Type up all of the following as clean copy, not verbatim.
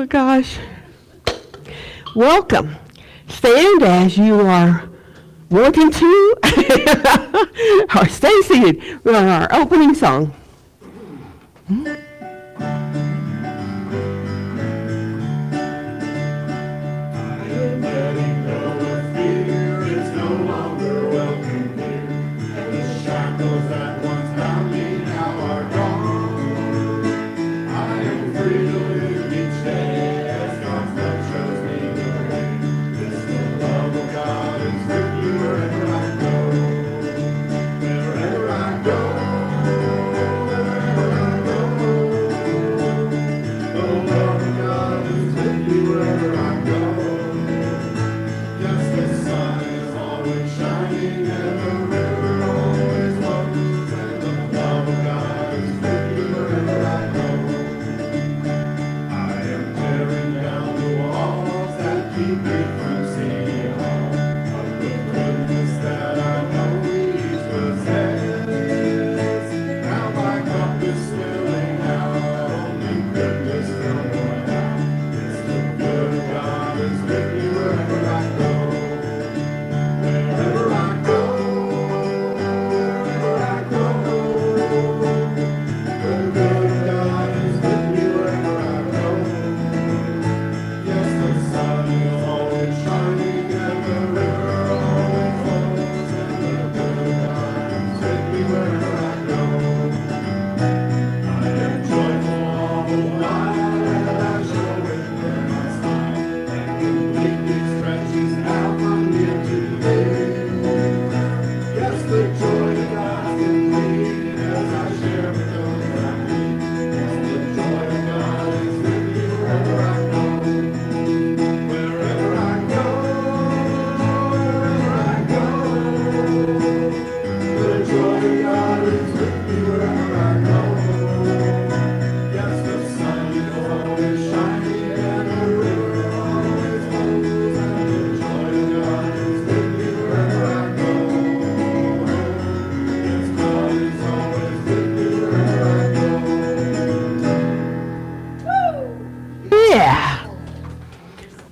Gosh. Welcome. Stand as you are wanting to, or stay seated for our opening song.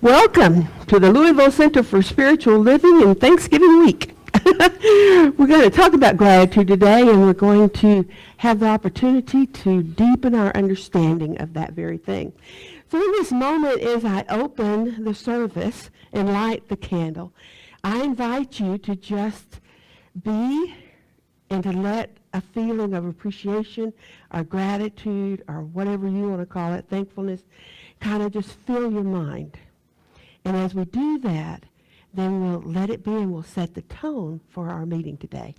Welcome to the Louisville Center for Spiritual Living in Thanksgiving Week. We're going to talk about gratitude today, and we're going to have the opportunity to deepen our understanding of that very thing. So in this moment, as I open the service and light the candle, I invite you to just be and to let a feeling of appreciation or gratitude or whatever you want to call it, thankfulness, kind of just fill your mind. And as we do that, then we'll let it be and we'll set the tone for our meeting today.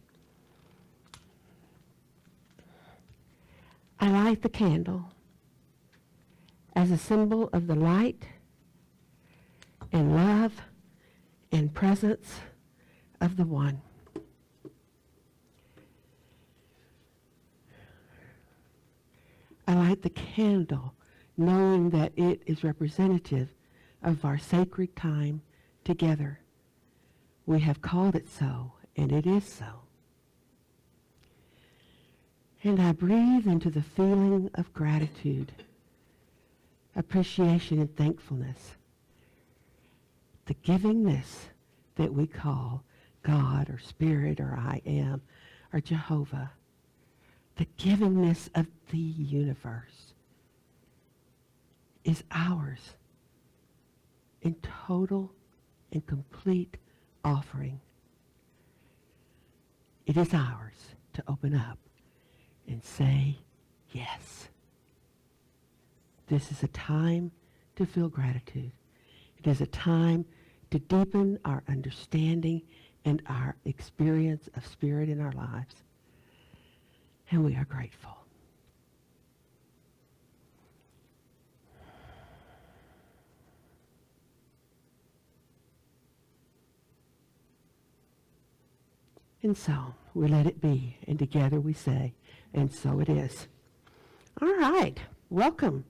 I light the candle as a symbol of the light and love and presence of the One. I light the candle knowing that it is representative of our sacred time together. We have called it so, and it is so. And I breathe into the feeling of gratitude, appreciation, and thankfulness. The givingness that we call God or Spirit or I Am or Jehovah. The givingness of the universe is ours in total and complete offering. It is ours to open up and say yes. This is a time to feel gratitude. It is a time to deepen our understanding and our experience of Spirit in our lives. And we are grateful. And so we let it be, and together we say, and so it is. All right, welcome.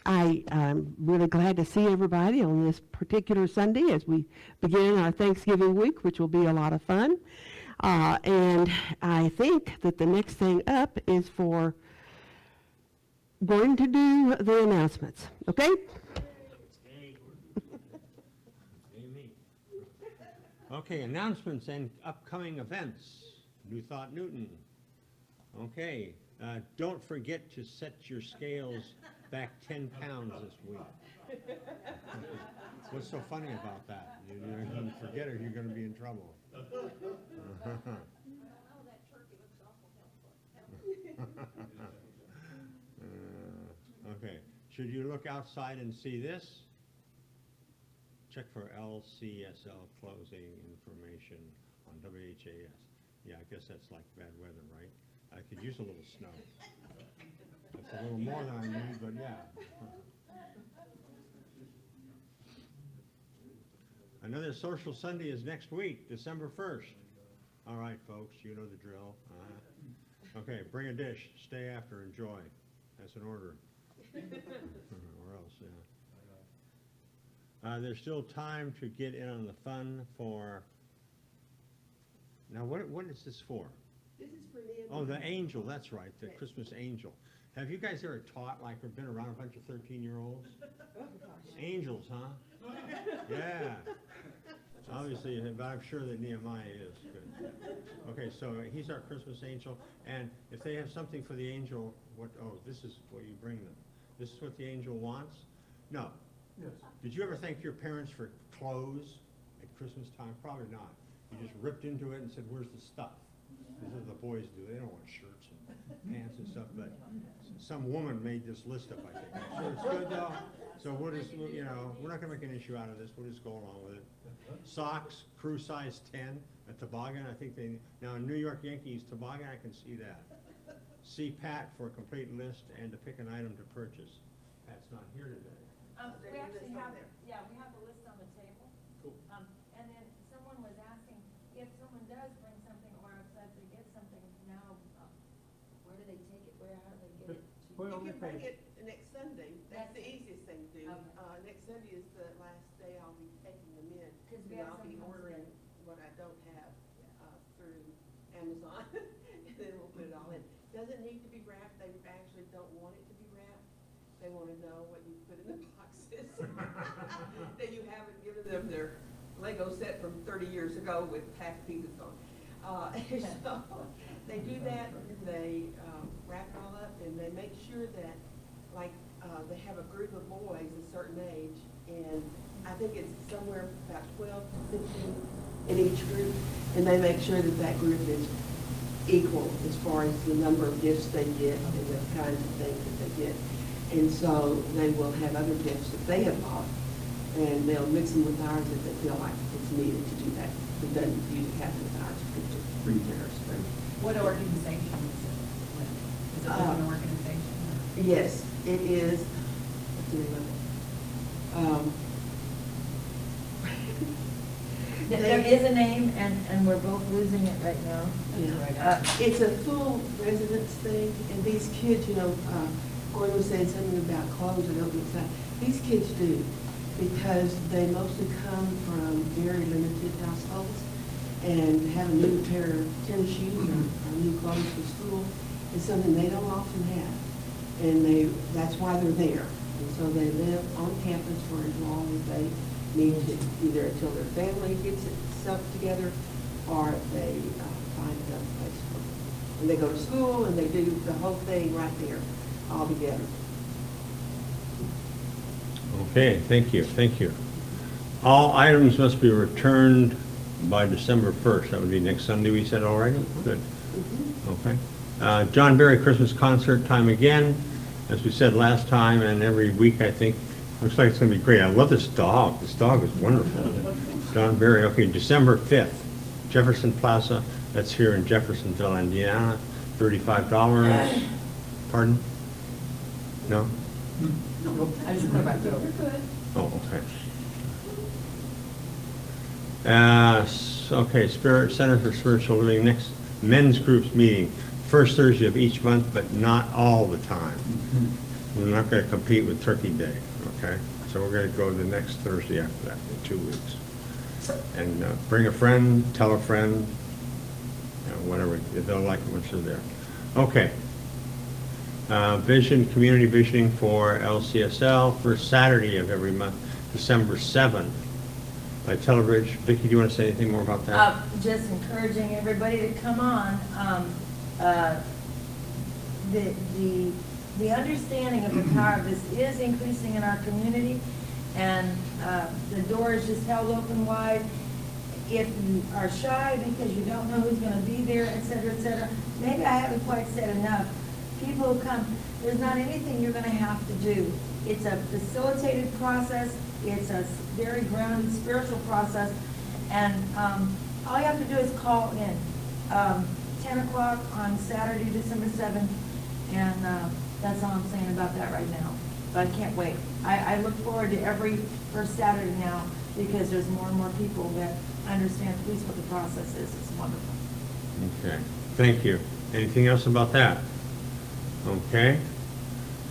I'm really glad to see everybody on this particular Sunday as we begin our Thanksgiving week, which will be a lot of fun. And I think that the next thing up is for Gordon to do the announcements, okay? Okay, announcements and upcoming events. New Thought Newton. Okay, don't forget to set your scales back 10 pounds this week. What's so funny about that? You're going to forget it, you're going to be in trouble. Okay, should you look outside and see this? Check for LCSL closing information on WHAS. Yeah, I guess that's like bad weather, right? I could use a little snow. That's a little more than I need, but yeah. Another Social Sunday is next week, December 1st. All right, folks, you know the drill. Okay, bring a dish, stay after, enjoy. That's an order. Or else, yeah. There's still time to get in on the fun for, now what is this for? This is for the Oh, the angel, that's right, the Christmas angel. Have you guys ever taught, like, or been around a bunch of 13-year-olds? Angels, huh? Yeah. Obviously, but I'm sure that Nehemiah is good. Okay, so he's our Christmas angel, and if they have something for the angel, this is what you bring them. This is what the angel wants? No. Yes. Did you ever thank your parents for clothes at Christmas time? Probably not. You just ripped into it and said, where's the stuff? This is what the boys do. They don't want shirts and pants and stuff, but some woman made this list up, I think. I'm sure it's good, though. So we're not going to make an issue out of this. We'll just go along with it. Socks, crew size 10, a toboggan. I think now in New York Yankees toboggan, I can see that. See Pat for a complete list and to pick an item to purchase. Pat's not here today. We actually have, we have the list on the table. Cool. And then someone was asking if someone does bring something or if they get something now, where do they take it? How do they get it? You can bring it next Sunday. That's the easiest thing to do. Okay. Next Sunday is the last day I'll be taking them in. Because I'll be ordering what I don't have through Amazon, and then we'll put it all in. Doesn't need to be wrapped. They actually don't want it to be wrapped. They want to know what you put in the boxes. That you haven't given them their Lego set from 30 years ago with half pieces on. So they do that, they wrap it all up, and they make sure that, like, they have a group of boys a certain age, and I think it's somewhere about 12 to 15 in each group, and they make sure that that group is equal as far as the number of gifts they get and the kinds of things that they get. And so they will have other gifts that they have bought, and they'll mix them with ours if they feel like it's needed to do that. It doesn't usually happen with ours, it's just free theirs. What organization is it with? Is it with an organization? Yes, it is. What's the name of it? There is a name, and we're both losing it right now. Yeah. It's a full residence thing, and these kids, you know, Gordon was saying something about clothes that don't get signed. These kids do, because they mostly come from very limited households, and have a new pair of tennis shoes or new clothes for school is something they don't often have. And that's why they're there. And so they live on campus for as long as they need to, either until their family gets itself together, or if they find another place for them. And they go to school, and they do the whole thing right there, all together. Okay, thank you, thank you. All items must be returned by December 1st. That would be next Sunday, we said already? Good. Okay. John Berry Christmas concert time again, as we said last time, and every week, I think. Looks like it's going to be great. I love this dog. This dog is wonderful. John Berry. Okay, December 5th, Jefferson Plaza. That's here in Jeffersonville, Indiana. $35. Pardon? No? I just put it back over. Oh, okay. Okay, Spirit Center for Spiritual Living, next men's groups meeting, first Thursday of each month, but not all the time. We're not going to compete with Turkey Day, okay? So we're going to go the next Thursday after that, in 2 weeks. And bring a friend, tell a friend, you know, whatever, they'll like it once they're there. Okay. Community visioning for LCSL, first Saturday of every month, December 7th. By Telebridge. Vicki, do you want to say anything more about that? Just encouraging everybody to come on. The understanding of the power of this is increasing in our community, and the door is just held open wide. If you are shy because you don't know who's going to be there, et cetera, maybe I haven't quite said enough. People who come, there's not anything you're going to have to do. It's a facilitated process. It's a very grounded spiritual process, and all you have to do is call in. 10 o'clock on Saturday, December 7th, and that's all I'm saying about that right now. But I can't wait. I look forward to every first Saturday now, because there's more and more people that understand at least what the process is. It's wonderful. Okay, thank you. Anything else about that? Okay.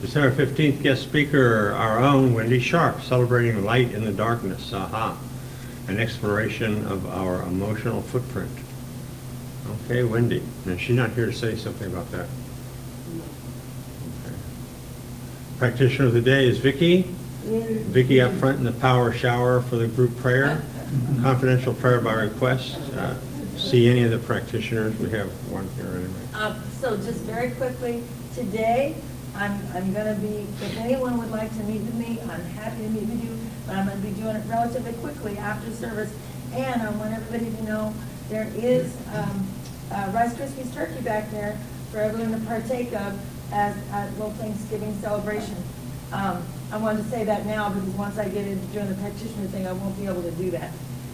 December 15th, guest speaker, our own Wendy Sharp, celebrating light in the darkness. Aha. An exploration of our emotional footprint. Okay, Wendy. And she's not here to say something about that. Okay. Practitioner of the day is Vicki. Vicki up front in the power shower for the group prayer. Confidential prayer by request. See any of the practitioners. We have one here anyway. So just very quickly, today, I'm going to be, if anyone would like to meet with me, I'm happy to meet with you, but I'm going to be doing it relatively quickly after service. And I want everybody to know there is Rice Krispies turkey back there for everyone to partake of as a little Thanksgiving celebration. I wanted to say that now, because once I get into doing the practitioner thing, I won't be able to do that.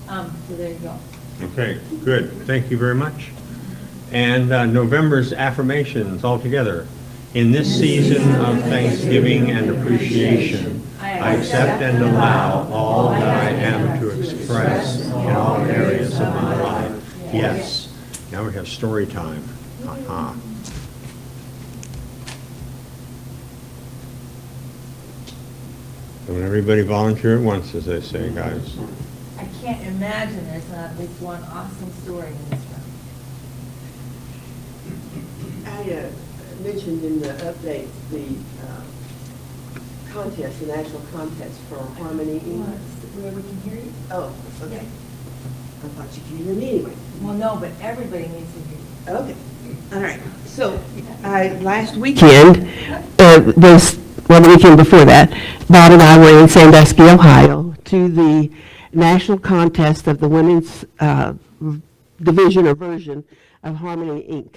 So there you go. Okay, good. Thank you very much. And November's affirmations all together. In this season of thanksgiving and appreciation, I accept and allow all that I am to express in all areas of my life. Yes. Now we have story time. Aha. Don't everybody volunteer at once, as they say, guys. I can't imagine there's not at least one awesome story in this room. I mentioned in the update the contest, the national contest for Harmony English. Where we can hear you? Oh, okay. I thought you could hear me anyway. Well, no, but everybody needs to hear. Okay, all right. So, Last weekend, was, well, the weekend before that, Bob and I were in Sandusky, Ohio, to the national contest of the women's division or version of Harmony, Inc.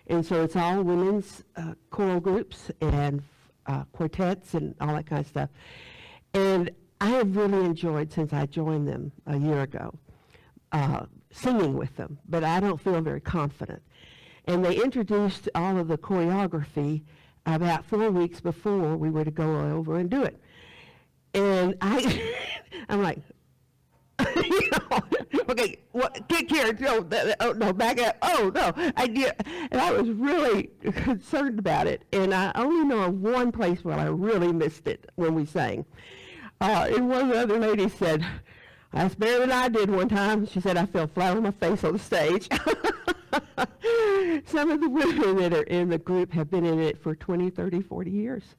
And so it's all women's choral groups and quartets and all that kind of stuff. And I have really enjoyed, since I joined them a year ago, singing with them, but I don't feel very confident. And they introduced all of the choreography about 4 weeks before we were to go over and do it. And I'm like, you know, okay, what, get here, no, no, back up, oh, no, and I was really concerned about it, and I only know of one place where I really missed it when we sang. And one of the other ladies said, that's better than I did one time. She said, I fell flat on my face on the stage. Some of the women that are in the group have been in it for 20, 30, 40 years.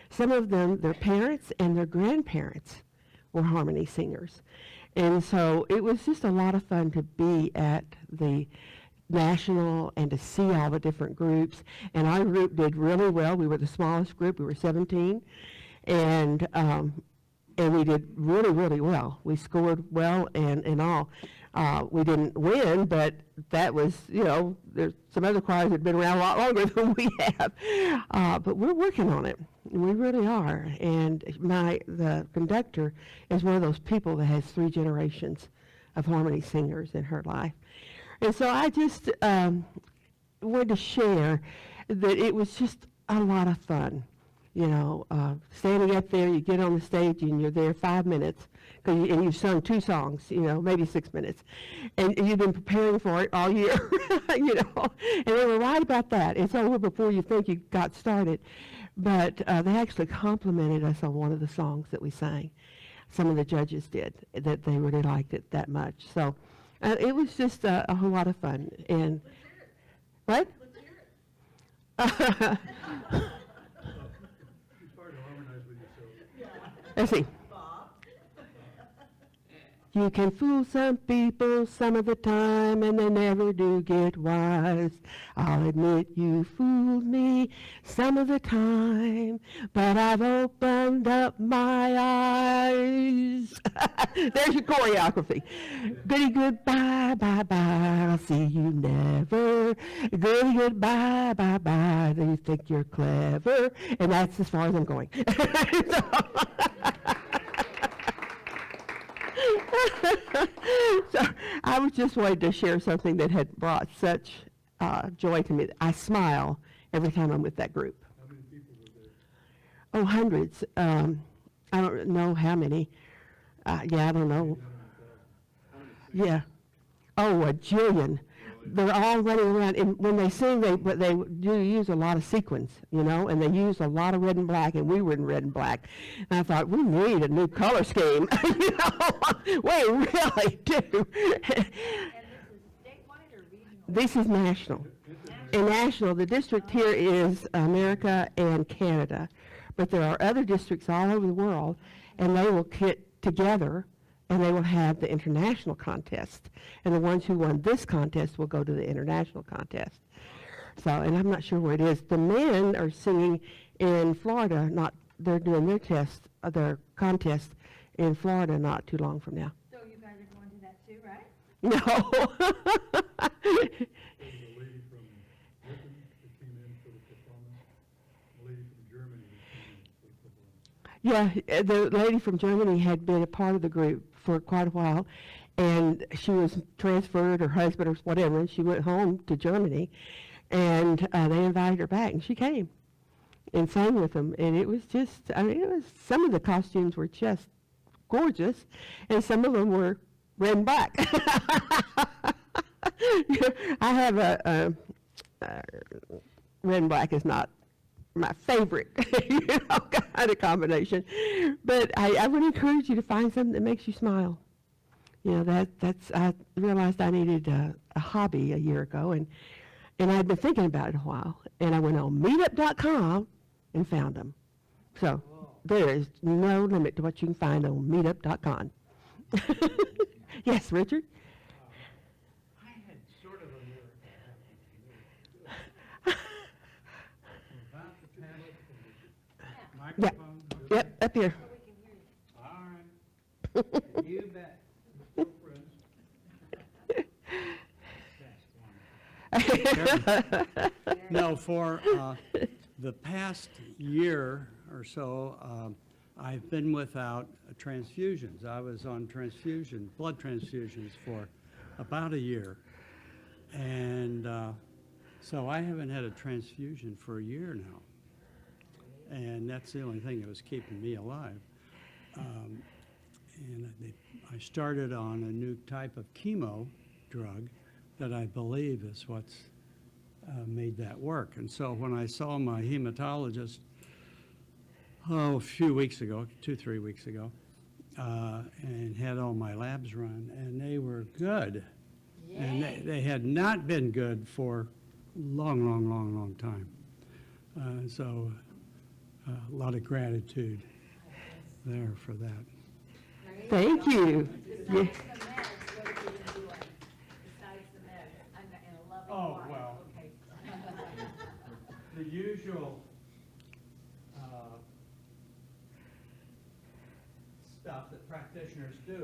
Some of them, their parents and their grandparents were harmony singers. And so it was just a lot of fun to be at the national and to see all the different groups. And our group did really well. We were the smallest group. We were 17. And we did really, really well. We scored well and all. We didn't win, but that was, you know, there's some other choirs that have been around a lot longer than we have. But we're working on it. We really are. And the conductor is one of those people that has 3 generations of harmony singers in her life. And so I just wanted to share that it was just a lot of fun. You know, standing up there, you get on the stage and you're there 5 minutes, and you've sung 2 songs, you know, maybe 6 minutes, and you've been preparing for it all year, you know, and they were right about that. It's over before you think you got started, but they actually complimented us on one of the songs that we sang. Some of the judges did, that they really liked it that much. So it was just a whole lot of fun. And what? Let's see. You can fool some people some of the time, and they never do get wise. I'll admit you fooled me some of the time, but I've opened up my eyes. There's your choreography. Goody goodbye, bye bye, I'll see you never. Goody goodbye, bye bye, you think you're clever. And that's as far as I'm going. So I was just wanting to share something that had brought such joy to me. I smile every time I'm with that group. How many people were there? Oh, hundreds. I don't know how many. Yeah, I don't know. Yeah. Oh, a jillion. They're all running around, and when they sing, they do use a lot of sequins, you know, and they use a lot of red and black, and we were in red and black. And I thought, we need a new color scheme, you know, we really do. And this is statewide or regional? This is national. In national, the district here is America and Canada, but there are other districts all over the world, and they will get together and they will have the international contest. And the ones who won this contest will go to the international contest. So, and I'm not sure where it is. The men are singing in Florida, they're doing their contest in Florida not too long from now. So you guys are going to that too, right? No. There was a lady from Britain that came in for the performance, a lady from Germany that came in for the performance. Yeah, the lady from Germany had been a part of the group for quite a while, and she was transferred, her husband or whatever, and she went home to Germany, and they invited her back, and she came and sang with them, and it was just, I mean, some of the costumes were just gorgeous, and some of them were red and black. I have a red and black is not my favorite kind of combination, but I would encourage you to find something that makes you smile. You know, I realized I needed a hobby a year ago, and I'd been thinking about it a while, and I went on meetup.com and found them. So there is no limit to what you can find on meetup.com. Yes, Richard? Yep, up here. All right. You bet. We're friends. No, for the past year or so, I've been without transfusions. I was on blood transfusions for about a year. And so I haven't had a transfusion for a year now. And that's the only thing that was keeping me alive. I started on a new type of chemo drug that I believe is what's made that work. And so when I saw my hematologist, a few weeks ago, 2-3 weeks ago, and had all my labs run, and they were good. Yay. And they had not been good for a long time. So a lot of gratitude there for that. Thank you. Yeah. Besides the meds, what have you been doing? Besides the meds, and a loving wife. Well, Okay. the usual stuff that practitioners do,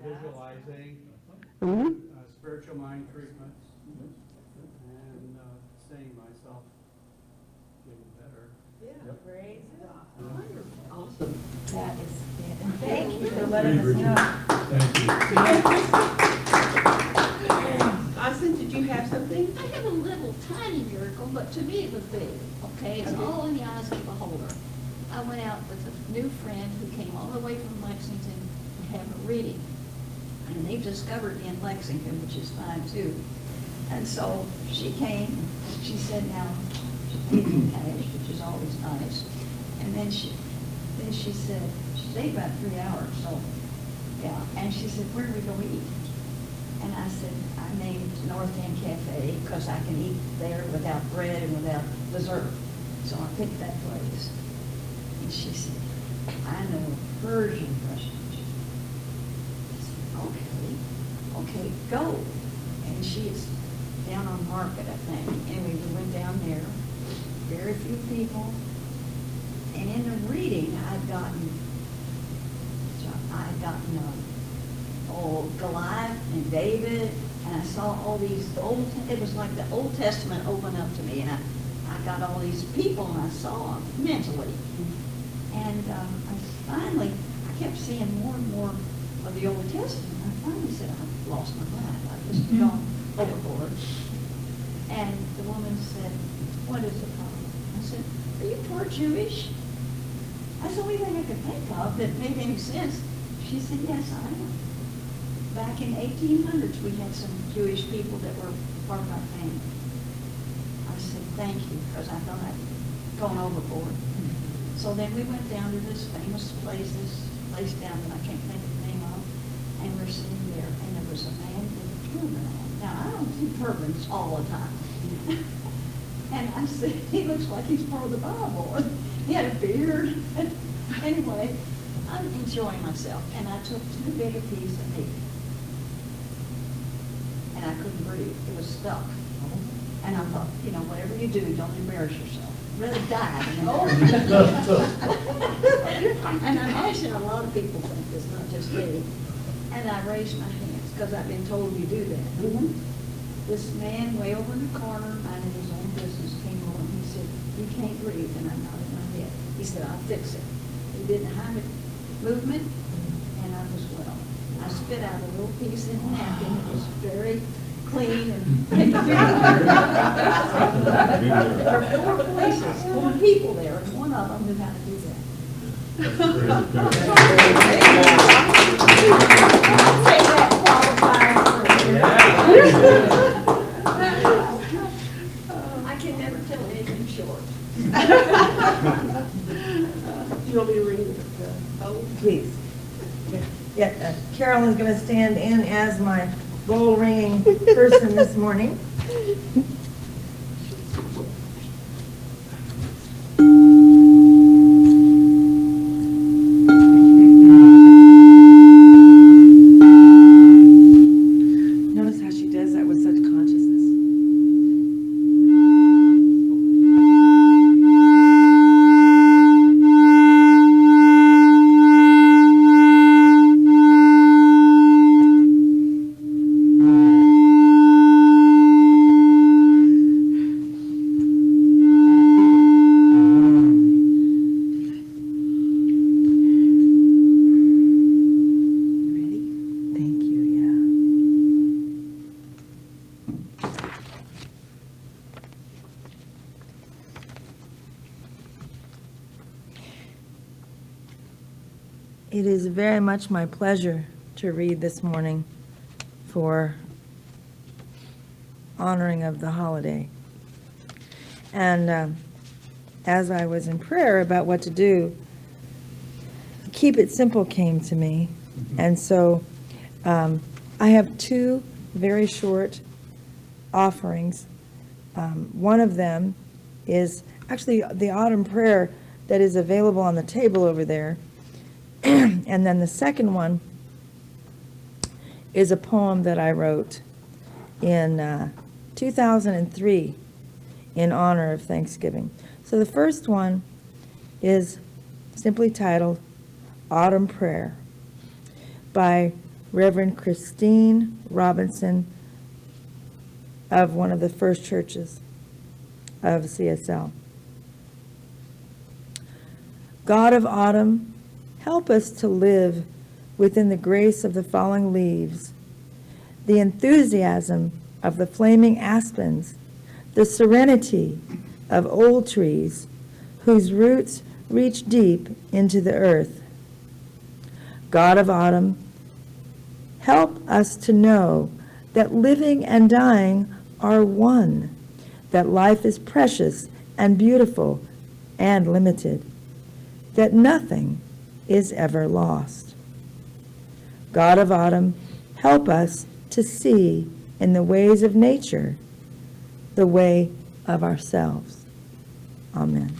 visualizing, Mhm. Spiritual mind treatments, and seeing myself getting better. Yeah, praise God. Wonderful. Awesome. That is, and thank you for letting us know. Austin, did you have something? I have a little tiny miracle, but to me it was big, okay? It's all in the eyes of the beholder. I went out with a new friend who came all the way from Lexington to have a reading. And they've discovered me in Lexington, which is fine too. And so she came, and she said now, she paid in cash, which is always nice. And then she said, she stayed about 3 hours, so, yeah. And she said, where do we go eat? And I said, I named North End Cafe because I can eat there without bread and without dessert. So I picked that place. And she said, I know Persian restaurants. I said, okay, go. And she's down on Market, I think. Anyway, we went down there, very few people. And in the reading, I'd gotten Goliath and David, and I saw all these it was like the Old Testament opened up to me, and I got all these people, and I saw them mentally. And I kept seeing more and more of the Old Testament. I finally said, I've lost my mind. I've just gone overboard. And the woman said, what is the problem? I said, are you poor Jewish? That's the only thing I could think of that made any sense. She said, yes, I am. Back in 1800s, we had some Jewish people that were part of our family. I said, thank you, because I thought I'd gone overboard. So then we went down to this famous place down that I can't think of the name of, and we're sitting there, and there was a man with a turban on. Now, I don't see turbans all the time. And I said, he looks like he's part of the Bible. He had a beard. Anyway, I'm enjoying myself, and I took 2 big pieces of meat. And I couldn't breathe. It was stuck. And I thought, whatever you do, don't embarrass yourself. Rather die than embarrass yourself. And I imagine a lot of people think this, not just me. And I raised my hands, because I've been told you do that. Mm-hmm. This man way over in the corner, minding his own business, came over and he said, you can't breathe. And I nodded my head. He said, I'll fix it. He didn't have a movement, and I was well. I spit out a little piece in a napkin. It was very clean and there were 4 places, 4 people there, and one of them knew how to do that. I can never tell anything short. Do you want me to read the vote? Please. Yeah, Carolyn's going to stand in as my bowl ringing person this morning. Notice how she does that with such consciousness. It is very much my pleasure to read this morning for honoring of the holiday. And as I was in prayer about what to do, keep it simple came to me. And so I have two very short offerings. One of them is actually the autumn prayer that is available on the table over there. And then the second one is a poem that I wrote in 2003 in honor of Thanksgiving. So the first one is simply titled Autumn Prayer by Reverend Christine Robinson of one of the first churches of CSL. God of autumn, help us to live within the grace of the falling leaves, the enthusiasm of the flaming aspens, the serenity of old trees whose roots reach deep into the earth. God of autumn, help us to know that living and dying are one, that life is precious and beautiful and limited, that nothing is ever lost. God of autumn, help us to see in the ways of nature the way of ourselves. Amen.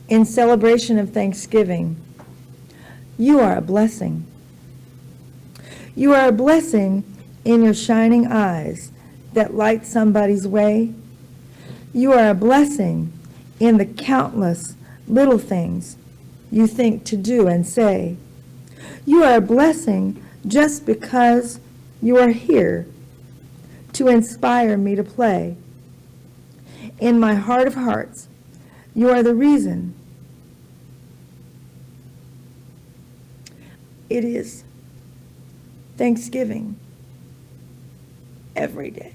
In celebration of Thanksgiving, you are a blessing. You are a blessing in your shining eyes that light somebody's way. You are a blessing in the countless little things you think to do and say. You are a blessing just because you are here to inspire me to play. In my heart of hearts, you are the reason it is Thanksgiving every day.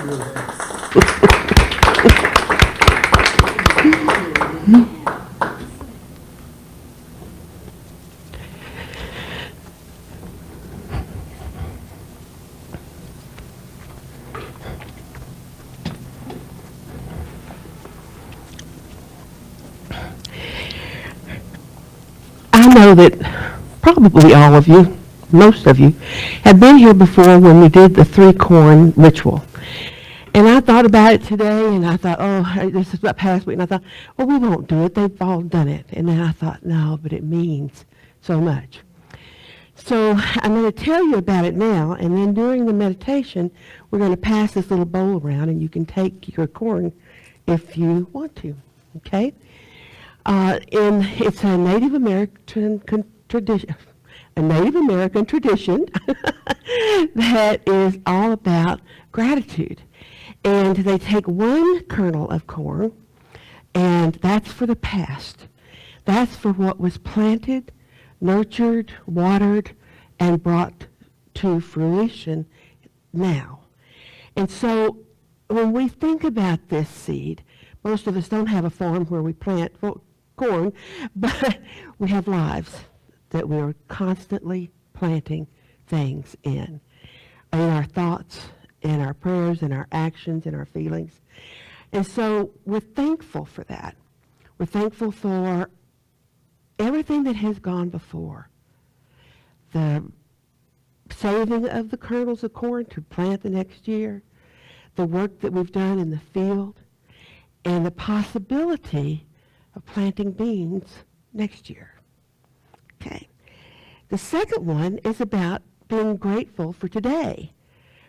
I know that probably all of you, most of you, have been here before when we did the 3 corn ritual. And I thought about it today, and I thought, oh, this is what past week, and I thought, well, we won't do it. They've all done it. And then I thought, no, but it means so much. So I'm going to tell you about it now, and then during the meditation, we're going to pass this little bowl around, and you can take your corn if you want to, okay? It's a Native American tradition, that is all about gratitude. And they take 1 kernel of corn, and that's for the past. That's for what was planted, nurtured, watered, and brought to fruition now. And so when we think about this seed, most of us don't have a farm where we plant corn, but we have lives that we are constantly planting things in our thoughts, in our prayers, in our actions, in our feelings. And so we're thankful for that. We're thankful for everything that has gone before. The saving of the kernels of corn to plant the next year, the work that we've done in the field, and the possibility of planting beans next year. Okay. The second one is about being grateful for today,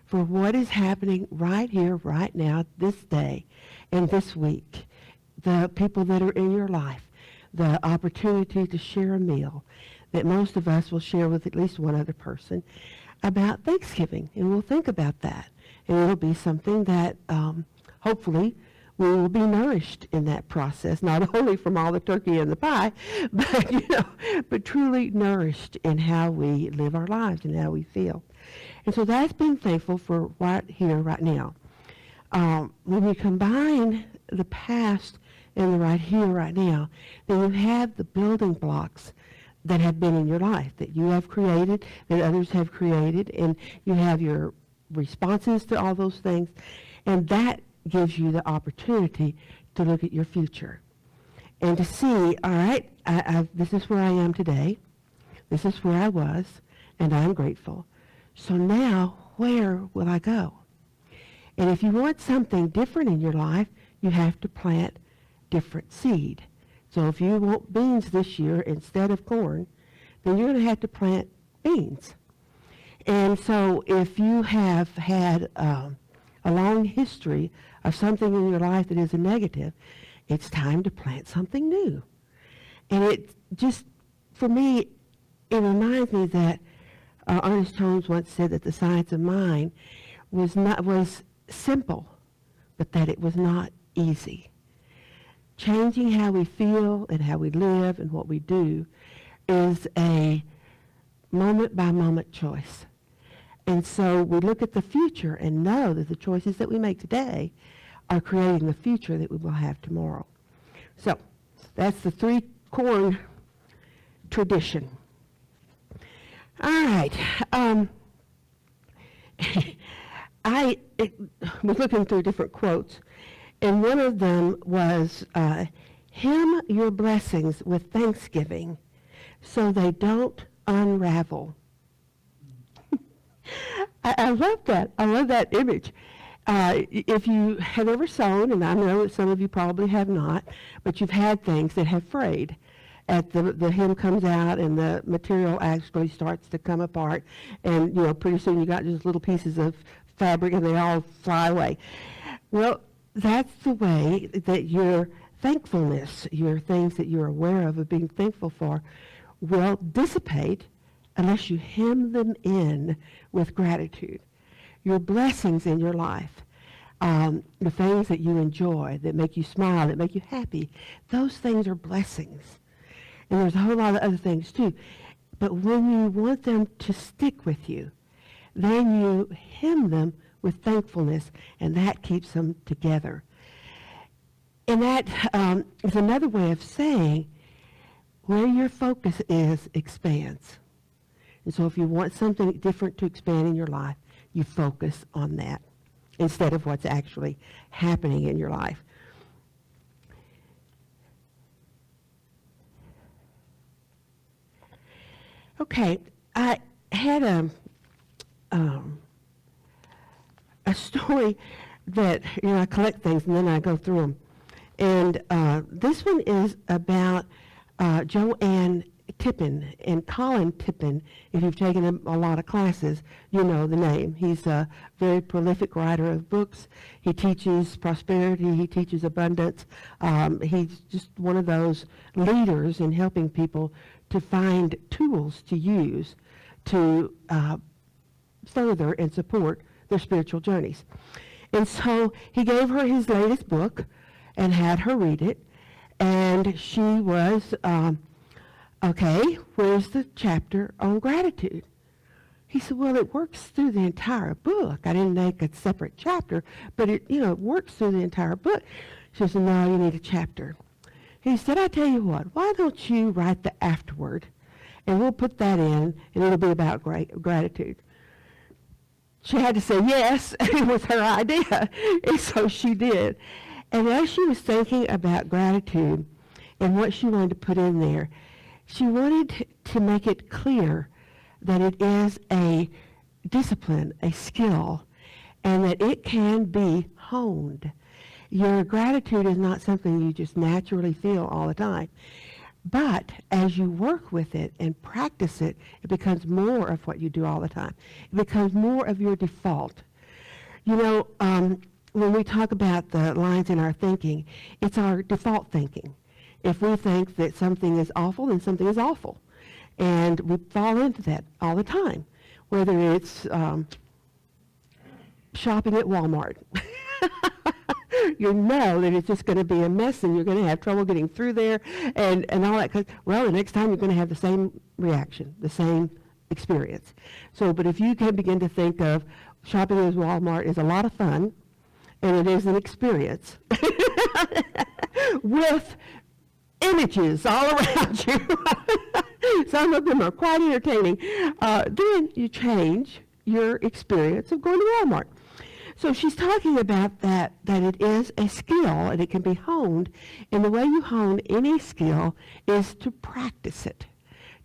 for what is happening right here, right now, this day, and this week. The people that are in your life, the opportunity to share a meal that most of us will share with at least one other person about Thanksgiving, and we'll think about that. And it'll be something that hopefully we will be nourished in that process, not only from all the turkey and the pie, but truly nourished in how we live our lives and how we feel. And so that's being thankful for right here, right now. When you combine the past and the right here, right now, then you have the building blocks that have been in your life, that you have created, that others have created, and you have your responses to all those things, and that gives you the opportunity to look at your future and to see, all right, this is where I am today, this is where I was, and I'm grateful. So now, where will I go? And if you want something different in your life, you have to plant different seed. So if you want beans this year instead of corn, then you're going to have to plant beans. And so if you have had a long history of something in your life that is a negative, it's time to plant something new. And it just, for me, it reminds me that Ernest Holmes once said that the science of mind was simple, but that it was not easy. Changing how we feel and how we live and what we do is a moment-by-moment choice. And so we look at the future and know that the choices that we make today are creating the future that we will have tomorrow. So that's the 3 corn tradition. All right. I was looking through different quotes, and one of them was, hymn your blessings with thanksgiving so they don't unravel. I love that. I love that image. If you have ever sewn, and I know that some of you probably have not, but you've had things that have frayed. At the hem comes out and the material actually starts to come apart, and pretty soon you got just little pieces of fabric and they all fly away. Well, that's the way that your thankfulness, your things that you're aware of being thankful for, will dissipate unless you hem them in with gratitude. Your blessings in your life, the things that you enjoy, that make you smile, that make you happy, those things are blessings. And there's a whole lot of other things too. But when you want them to stick with you, then you hem them with thankfulness, and that keeps them together. And that is another way of saying where your focus is expands. And so if you want something different to expand in your life, you focus on that instead of what's actually happening in your life. Okay, I had a story that, I collect things and then I go through them. And this one is about Joanne Tippin and Colin Tippin. If you've taken a lot of classes, you know the name. He's a very prolific writer of books. He teaches prosperity. He teaches abundance. He's just one of those leaders in helping people to find tools to use to further and support their spiritual journeys. And so he gave her his latest book and had her read it. And she was, okay, where's the chapter on gratitude? He said, well, it works through the entire book. I didn't make a separate chapter, but it works through the entire book. She said, no, you need a chapter. He said, I tell you what, why don't you write the afterword? And we'll put that in, and it'll be about gratitude. She had to say yes. It was her idea, and so she did. And as she was thinking about gratitude and what she wanted to put in there, she wanted to make it clear that it is a discipline, a skill, and that it can be honed. Your gratitude is not something you just naturally feel all the time. But as you work with it and practice it, it becomes more of what you do all the time. It becomes more of your default. When we talk about the lines in our thinking, it's our default thinking. If we think that something is awful, then something is awful. And we fall into that all the time, whether it's shopping at Walmart. You know that it's just going to be a mess and you're going to have trouble getting through there and all that. Well, the next time you're going to have the same reaction, the same experience. So, but if you can begin to think of shopping at Walmart is a lot of fun, and it is an experience with images all around you. Some of them are quite entertaining. Then you change your experience of going to Walmart. So she's talking about that it is a skill and it can be honed. And the way you hone any skill is to practice it.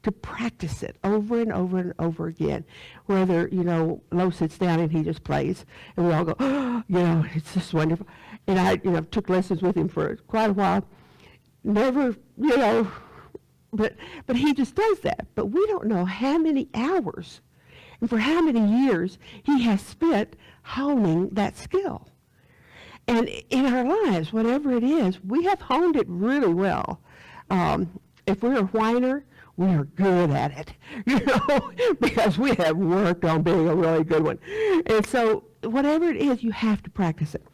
To practice it over and over and over again. Whether, Lo sits down and he just plays, and we all go, oh, it's just wonderful. And I, took lessons with him for quite a while. Never, but he just does that. But we don't know how many hours and for how many years he has spent honing that skill. And in our lives, whatever it is, we have honed it really well. If we're a whiner, we are good at it, because we have worked on being a really good one. And so whatever it is, you have to practice it.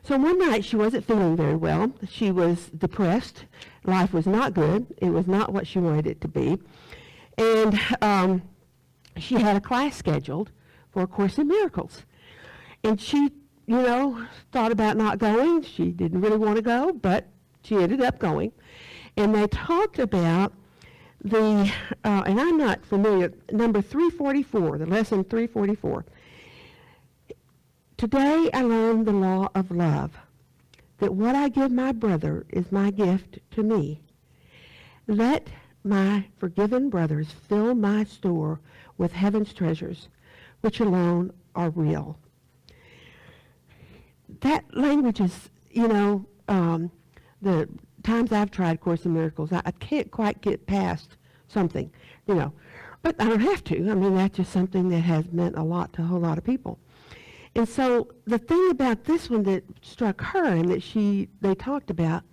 So one night she wasn't feeling very well. She was depressed. Life was not good. It was not what she wanted it to be. And she had a class scheduled for A Course in Miracles. And she, thought about not going. She didn't really want to go, but she ended up going. And they talked about and I'm not familiar, number 344, the lesson 344. Today I learned the law of love, that what I give my brother is my gift to me. Let my forgiven brothers fill my store with heaven's treasures, which alone are real. That language is, the times I've tried Course in Miracles, I can't quite get past something, but I don't have to. I mean, that's just something that has meant a lot to a whole lot of people. And so the thing about this one that struck her and that they talked about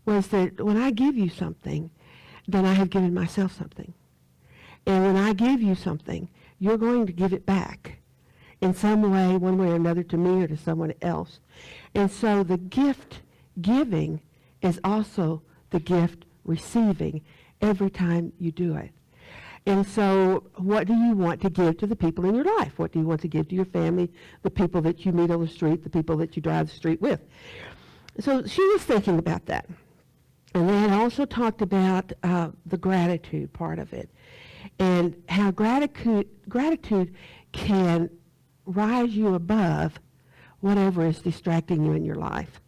was that when I give you something, then I have given myself something. And when I give you something, you're going to give it back in some way, one way or another, to me or to someone else. And so the gift giving is also the gift receiving every time you do it. And so what do you want to give to the people in your life? What do you want to give to your family, the people that you meet on the street, the people that you drive the street with? So she was thinking about that. And they had also talked about the gratitude part of it and how gratitude can rise you above whatever is distracting you in your life.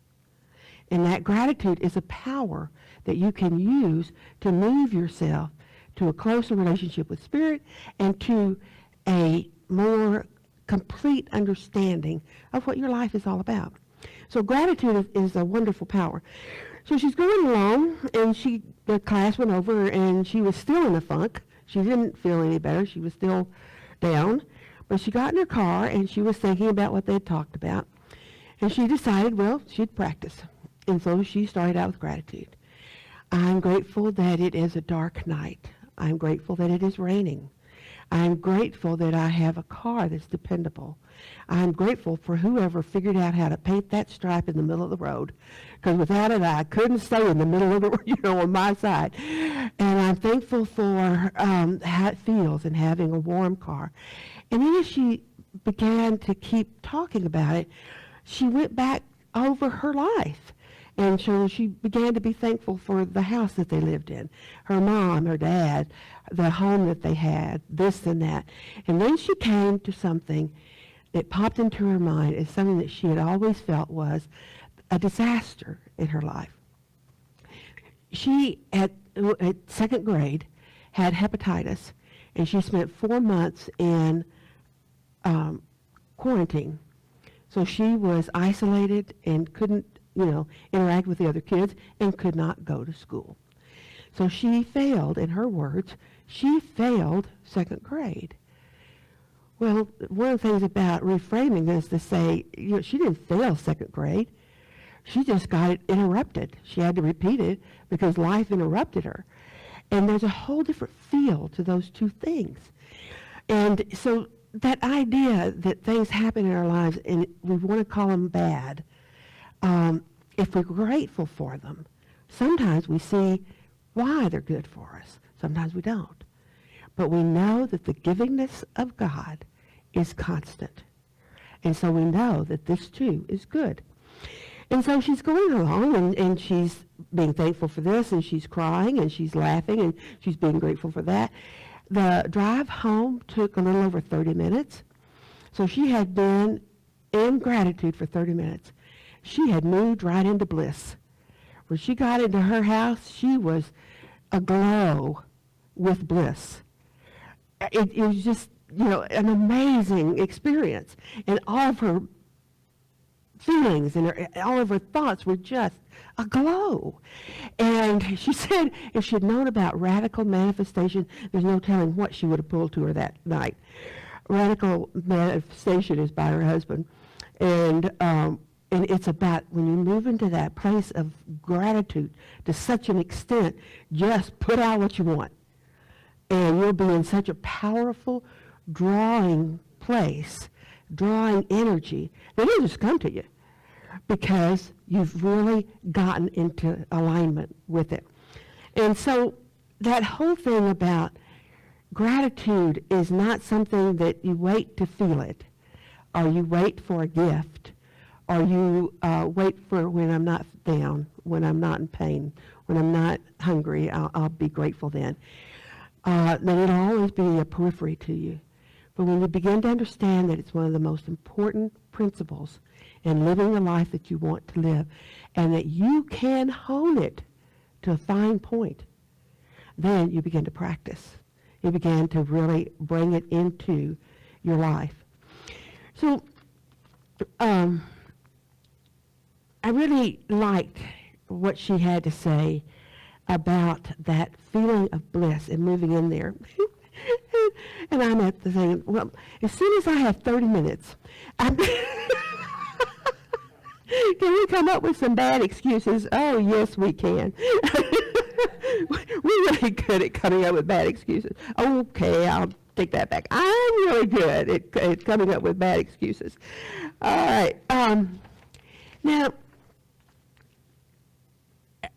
And that gratitude is a power that you can use to move yourself to a closer relationship with Spirit and to a more complete understanding of what your life is all about. So gratitude is a wonderful power. So she's going along, and the class went over, and she was still in a funk. She didn't feel any better. She was still down. But she got in her car, and she was thinking about what they had talked about. And she decided, well, she'd practice. And so she started out with gratitude. I'm grateful that it is a dark night. I'm grateful that it is raining. I'm grateful that I have a car that's dependable. I'm grateful for whoever figured out how to paint that stripe in the middle of the road, because without it, I couldn't stay in the middle of the road, on my side. And I'm thankful for how it feels and having a warm car. And then as she began to keep talking about it, she went back over her life. And so she began to be thankful for the house that they lived in, her mom, her dad, the home that they had, this and that. And then she came to something that popped into her mind as something that she had always felt was a disaster in her life. She, at second grade, had hepatitis, and she spent 4 months in quarantine. So she was isolated and couldn't interact with the other kids and could not go to school. So she failed, in her words, she failed second grade. Well, one of the things about reframing is to say, she didn't fail second grade. She just got it interrupted. She had to repeat it because life interrupted her. And there's a whole different feel to those two things. And so that idea that things happen in our lives and we want to call them bad, if we're grateful for them, sometimes we see why they're good for us. Sometimes we don't. But we know that the givingness of God is constant. And so we know that this too is good. And so she's going along and she's being thankful for this, and she's crying and she's laughing and she's being grateful for that. The drive home took a little over 30 minutes. So she had been in gratitude for 30 minutes. She had moved right into bliss. When she got into her house, she was aglow with bliss. It was just, an amazing experience. And all of her feelings and all of her thoughts were just aglow. And she said if she had known about radical manifestation, there's no telling what she would have pulled to her that night. Radical manifestation is by her husband. And it's about when you move into that place of gratitude to such an extent, just put out what you want. And you'll be in such a powerful drawing place, drawing energy, that it'll just come to you because you've really gotten into alignment with it. And so that whole thing about gratitude is not something that you wait to feel it, or you wait for a gift, or you wait for when I'm not down, when I'm not in pain, when I'm not hungry, I'll be grateful then. Then it'll always be a periphery to you. But when you begin to understand that it's one of the most important principles in living the life that you want to live, and that you can hone it to a fine point, then you begin to practice. You begin to really bring it into your life. So, I really liked what she had to say about that feeling of bliss and moving in there. And I'm at the thing, well, as soon as I have 30 minutes, can we come up with some bad excuses? Oh, yes, we can. We're really good at coming up with bad excuses. Okay, I'll take that back. I'm really good at coming up with bad excuses. All right. Now,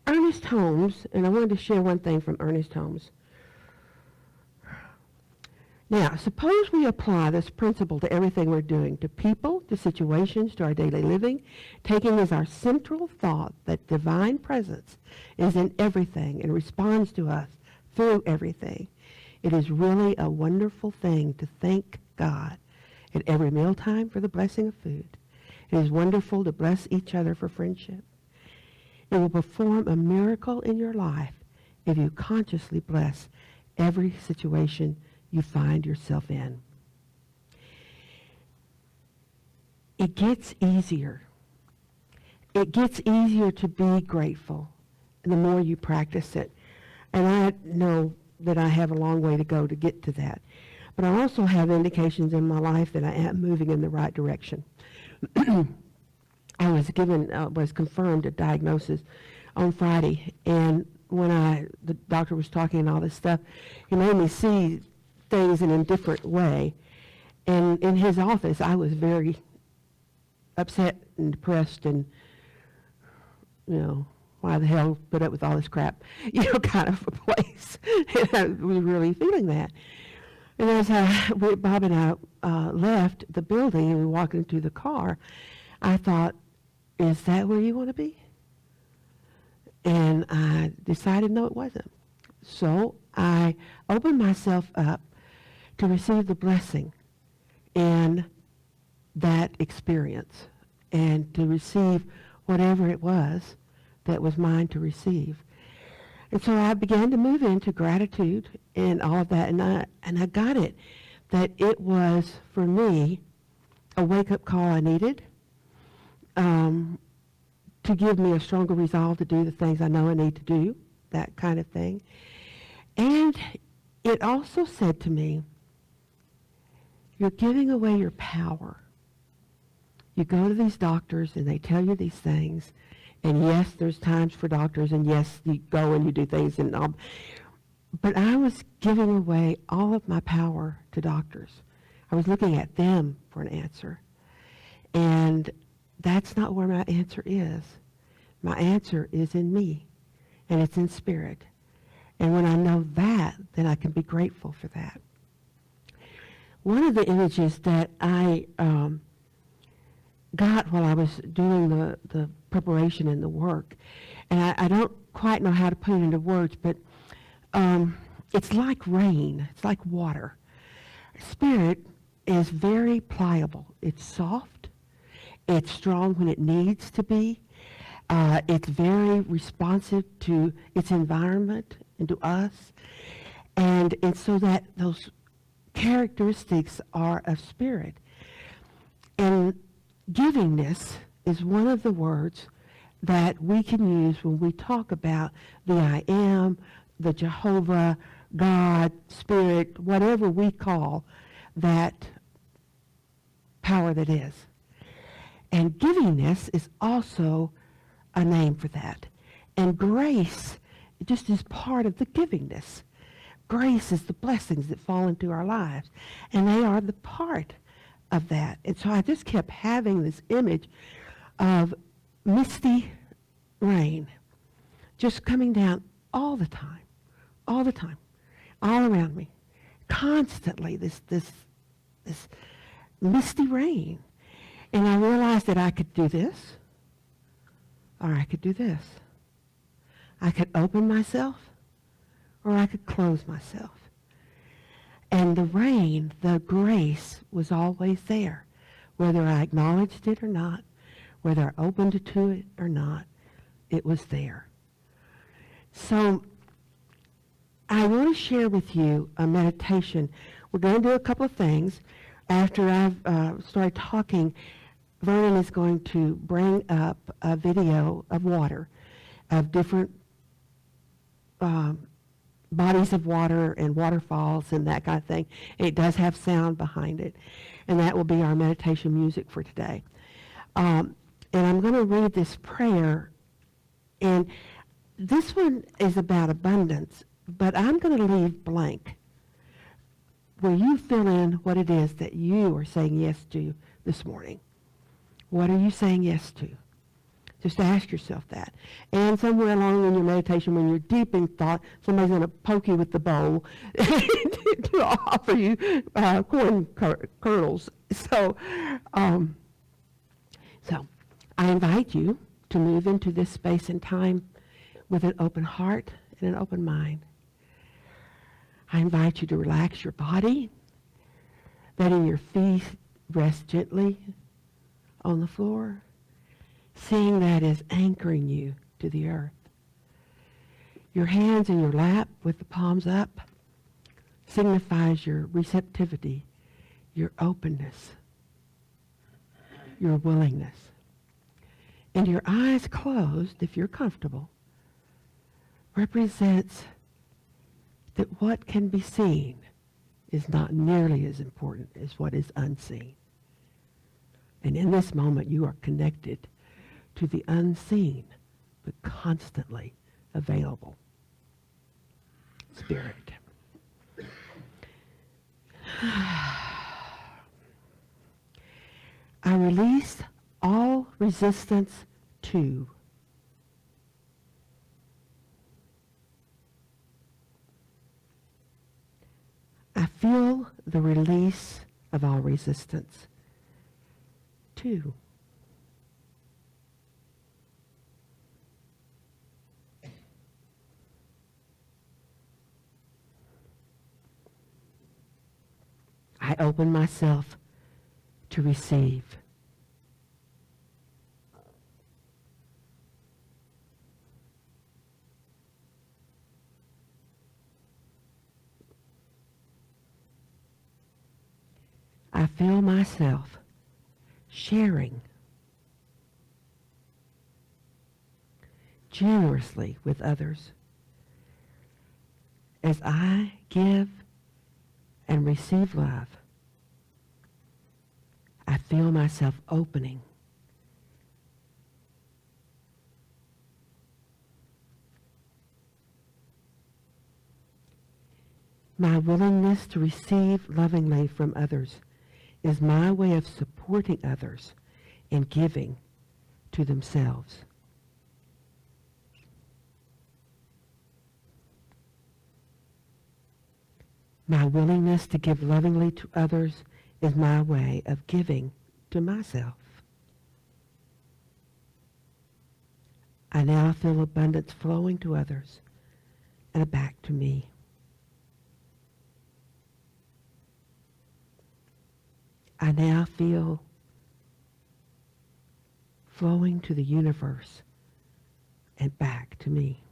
Ernest Holmes, and I wanted to share one thing from Ernest Holmes. Now, suppose we apply this principle to everything we're doing, to people, to situations, to our daily living, taking as our central thought that divine presence is in everything and responds to us through everything. It is really a wonderful thing to thank God at every mealtime for the blessing of food. It is wonderful to bless each other for friendship. It will perform a miracle in your life if you consciously bless every situation you find yourself in. It gets easier. It gets easier to be grateful the more you practice it. And I know that I have a long way to go to get to that. But I also have indications in my life that I am moving in the right direction. I was confirmed a diagnosis on Friday, and when the doctor was talking and all this stuff, he made me see things in a different way. And in his office, I was very upset and depressed and, why the hell put up with all this crap, kind of a place. And I was really feeling that. And as Bob and I left the building and we walked into the car, I thought, is that where you want to be? And I decided no, it wasn't. So I opened myself up to receive the blessing in that experience and to receive whatever it was that was mine to receive. And so I began to move into gratitude and all of that, and I got it, that it was, for me, a wake-up call I needed to give me a stronger resolve to do the things I know I need to do, that kind of thing. And it also said to me, you're giving away your power. You go to these doctors and they tell you these things, and yes, there's times for doctors, and yes, you go and you do things, and all. But I was giving away all of my power to doctors. I was looking at them for an answer. And that's not where my answer is. My answer is in me, and it's in spirit. And when I know that, then I can be grateful for that. One of the images that I got while I was doing the preparation and the work, and I don't quite know how to put it into words, but it's like rain. It's like water. Spirit is very pliable. It's soft. It's strong when it needs to be. It's very responsive to its environment and to us. And so that those characteristics are of spirit. And givingness is one of the words that we can use when we talk about the I am, the Jehovah, God, Spirit, whatever we call that power that is. And givingness is also a name for that. And grace just is part of the givingness. Grace is the blessings that fall into our lives, and they are the part of that. And so I just kept having this image of misty rain just coming down all the time, all around me, constantly, this misty rain. And I realized that I could do this, or I could do this. I could open myself, or I could close myself. And the rain, the grace, was always there, whether I acknowledged it or not, whether I opened to it or not, it was there. So I want to share with you a meditation. We're going to do a couple of things. After I've started talking, Vernon is going to bring up a video of water, of different bodies of water and waterfalls and that kind of thing. It does have sound behind it, and that will be our meditation music for today. And I'm going to read this prayer, and this one is about abundance, but I'm going to leave blank where you fill in what it is that you are saying yes to this morning. What are you saying yes to? Just ask yourself that. And somewhere along in your meditation, when you're deep in thought, somebody's going to poke you with the bowl to offer you corn kernels. So I invite you to move into this space and time with an open heart and an open mind. I invite you to relax your body, letting your feet rest gently on the floor, seeing that as anchoring you to the earth. Your hands in your lap with the palms up signifies your receptivity, your openness, your willingness. And your eyes closed, if you're comfortable, represents that what can be seen is not nearly as important as what is unseen. And in this moment, you are connected to the unseen, but constantly available Spirit. I release all resistance to I feel the release of all resistance to I open myself to receive. I feel myself sharing generously with others as I give and receive love. I feel myself opening. My willingness to receive lovingly from others is my way of supporting others and giving to themselves. My willingness to give lovingly to others is my way of giving to myself. I now feel abundance flowing to others and back to me. I now feel flowing to the universe and back to me.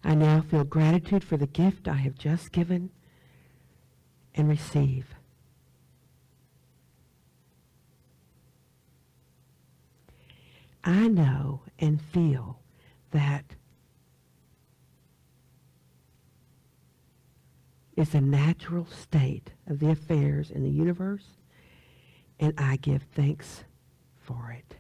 I now feel gratitude for the gift I have just given and receive. I know and feel that is a natural state of the affairs in the universe, and I give thanks for it.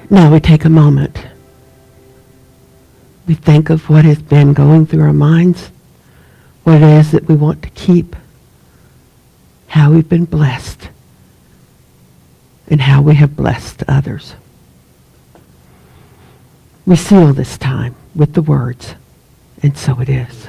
Now we take a moment. We think of what has been going through our minds, what it is that we want to keep, how we've been blessed, and how we have blessed others. We seal this time with the words, and so it is.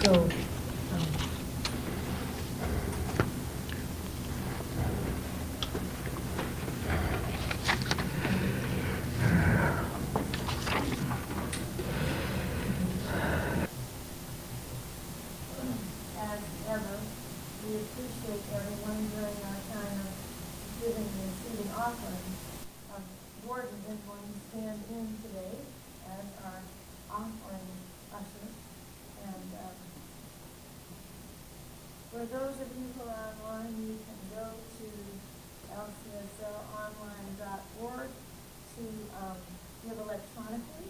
So, as ever, we appreciate everyone during our time of giving and receiving offerings. Gordon is going to stand in today as our offering usher. And for those of you who are online, you can go to lcslonline.org to give electronically.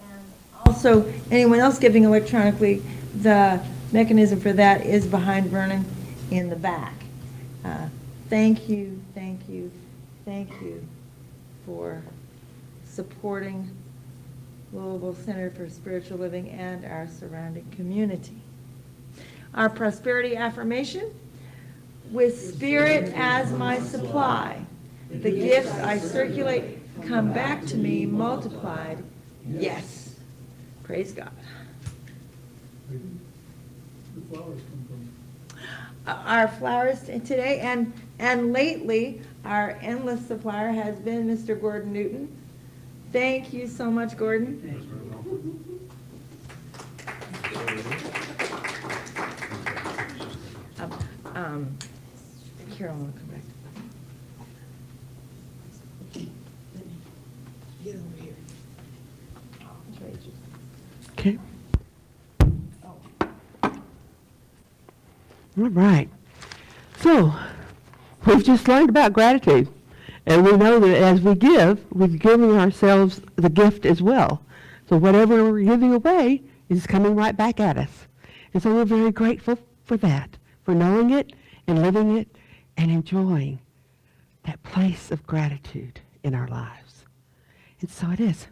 And also, anyone else giving electronically, the mechanism for that is behind Vernon in the back. Thank you, thank you, thank you for supporting Louisville Center for Spiritual Living and our surrounding community. Our prosperity affirmation: with spirit as my supply, the gifts I circulate come back to me multiplied. Yes. Praise God. The flowers come from. Our flowers today and lately, our endless supplier has been Mr. Gordon Newton. Thank you so much, Gordon. Carolyn will come back. Get over here. Okay. All right. So, we've just learned about gratitude. And we know that as we give, we're giving ourselves the gift as well. So whatever we're giving away is coming right back at us. And so we're very grateful for that, for knowing it and living it and enjoying that place of gratitude in our lives. And so it is.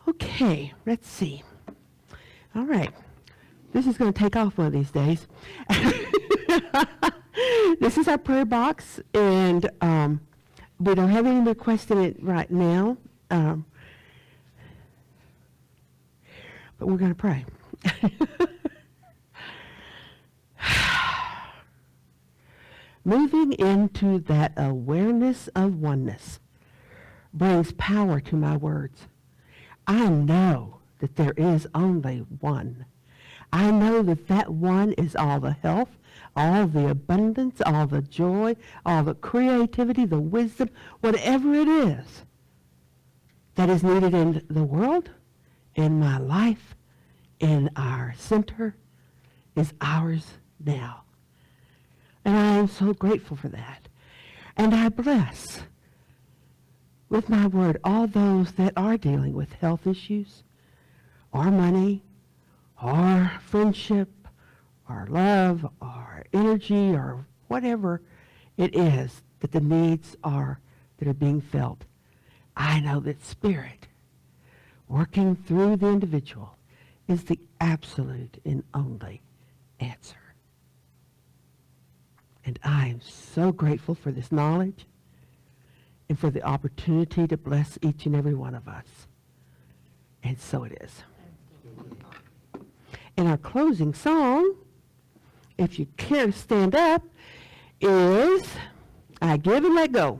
Okay, let's see. All right. This is going to take off one of these days. This is our prayer box, and we don't have any requests in it right now, but we're going to pray. Moving into that awareness of oneness brings power to my words. I know that there is only one. I know that that one is all the health, all the abundance, all the joy, all the creativity, the wisdom, whatever it is that is needed in the world, in my life, in our center, is ours now. And I am so grateful for that. And I bless with my word all those that are dealing with health issues, or money, or friendship, or love, or energy, or whatever it is that the needs are that are being felt. I know that Spirit, working through the individual, is the absolute and only answer. And I am so grateful for this knowledge and for the opportunity to bless each and every one of us. And so it is. And our closing song, if you care to stand up, is I Give and Let Go.